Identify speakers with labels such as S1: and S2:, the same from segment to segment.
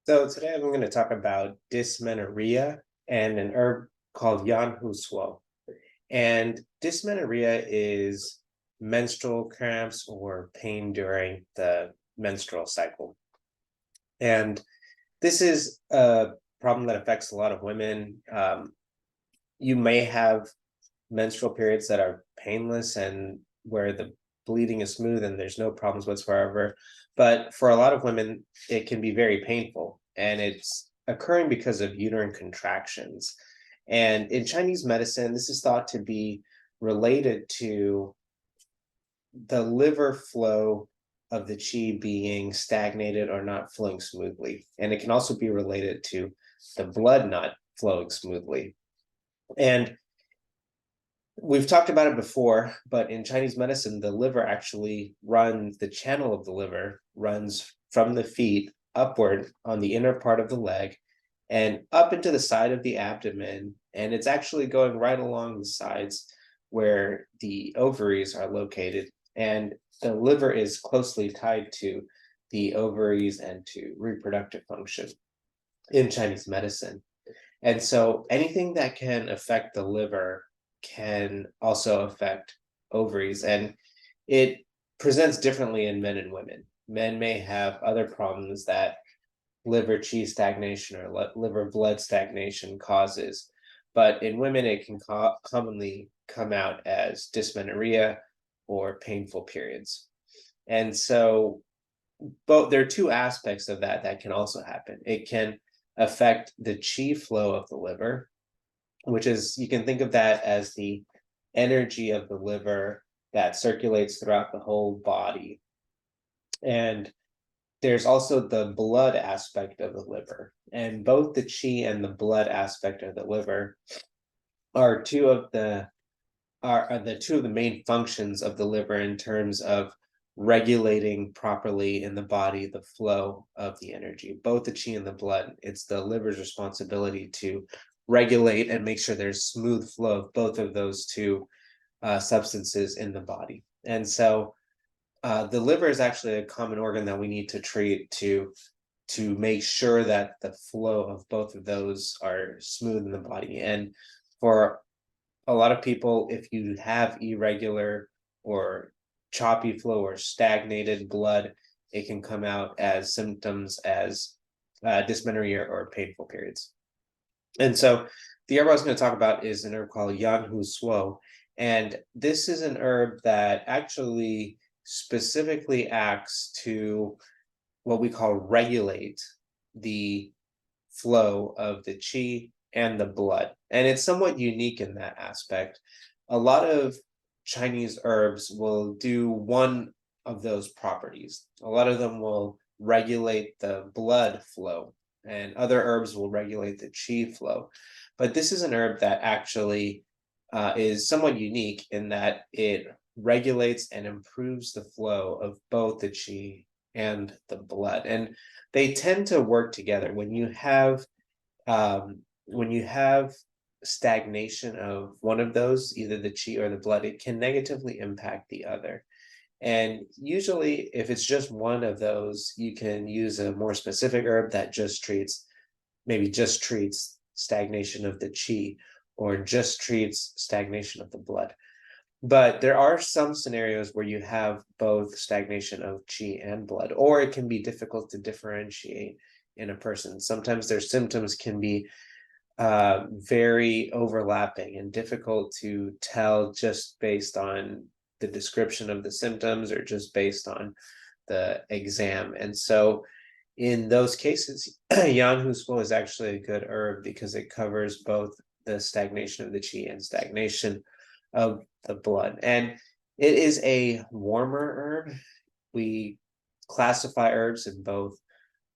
S1: So today I'm going to talk about dysmenorrhea and an herb called Hu Suo. And dysmenorrhea is menstrual cramps or pain during the menstrual cycle. And this is a problem that affects a lot of women. You may have menstrual periods that are painless and where the bleeding is smooth and there's no problems whatsoever. But for a lot of women, it can be very painful and it's occurring because of uterine contractions. And in Chinese medicine, this is thought to be related to the liver flow of the qi being stagnated or not flowing smoothly. And it can also be related to the blood not flowing smoothly. And we've talked about it before, but in Chinese medicine, the liver actually runs, the channel of the liver runs from the feet upward on the inner part of the leg and up into the side of the abdomen. And it's actually going right along the sides where the ovaries are located. And the liver is closely tied to the ovaries and to reproductive function in Chinese medicine. And so anything that can affect the liver can also affect ovaries. And it presents differently in men and women. Men may have other problems that liver qi stagnation or liver blood stagnation causes. But in women, it can commonly come out as dysmenorrhea or painful periods. And so both there are two aspects of that can also happen. It can affect the qi flow of the liver, which is, you can think of that as the energy of the liver that circulates throughout the whole body. And there's also the blood aspect of the liver. And both the qi and the blood aspect of the liver are two of the main functions of the liver in terms of regulating properly in the body the flow of the energy, both the qi and the blood. It's the liver's responsibility to regulate and make sure there's smooth flow of both of those two substances in the body. And so the liver is actually a common organ that we need to treat to make sure that the flow of both of those are smooth in the body. And for a lot of people, if you have irregular or choppy flow or stagnated blood, it can come out as symptoms as dysmenorrhea or painful periods. And so the herb I was going to talk about is an herb called Hu Suo. And this is an herb that actually specifically acts to what we call regulate the flow of the qi and the blood. And it's somewhat unique in that aspect. A lot of Chinese herbs will do one of those properties. A lot of them will regulate the blood flow, and other herbs will regulate the qi flow. But this is an herb that actually is somewhat unique in that it regulates and improves the flow of both the qi and the blood. And they tend to work together. When you have stagnation of one of those, either the qi or the blood, it can negatively impact the other. And usually, if it's just one of those, you can use a more specific herb that just treats stagnation of the qi or just treats stagnation of the blood. But there are some scenarios where you have both stagnation of qi and blood, or it can be difficult to differentiate in a person. Sometimes their symptoms can be very overlapping and difficult to tell just based on the description of the symptoms or just based on the exam. And so in those cases, Yan Hu Suo is actually a good herb because it covers both the stagnation of the qi and stagnation of the blood. And it is a warmer herb. We classify herbs in both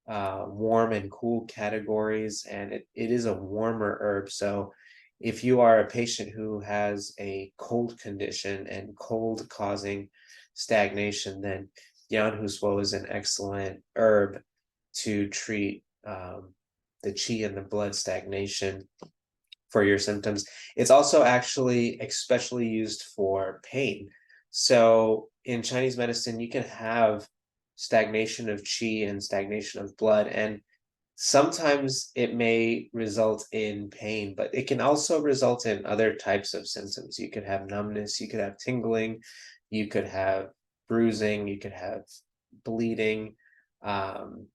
S1: warm and cool categories, and it is a warmer herb. So if you are a patient who has a cold condition and cold causing stagnation, then Yan Hu Suo is an excellent herb to treat the qi and the blood stagnation for your symptoms. It's also actually especially used for pain. So in Chinese medicine, you can have stagnation of qi and stagnation of blood. And Sometimes it may result in pain, but it can also result in other types of symptoms. You could have numbness, you could have tingling, you could have bruising, you could have bleeding. Um,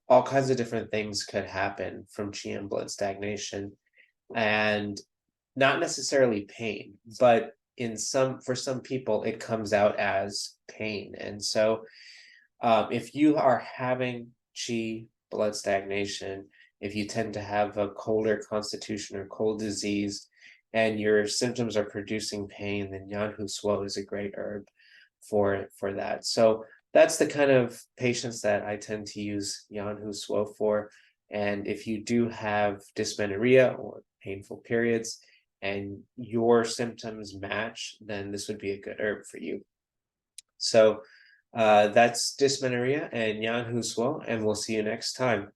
S1: all kinds of different things could happen from chi and blood stagnation, and not necessarily pain, but for some people it comes out as pain. And so if you are having chi blood stagnation, if you tend to have a colder constitution or cold disease, and your symptoms are producing pain, then Yan Hu Suo is a great herb for that. So that's the kind of patients that I tend to use Yan Hu Suo for. And if you do have dysmenorrhea or painful periods, and your symptoms match, then this would be a good herb for you. So that's dysmenorrhea and Yan Hu Suo, and we'll see you next time.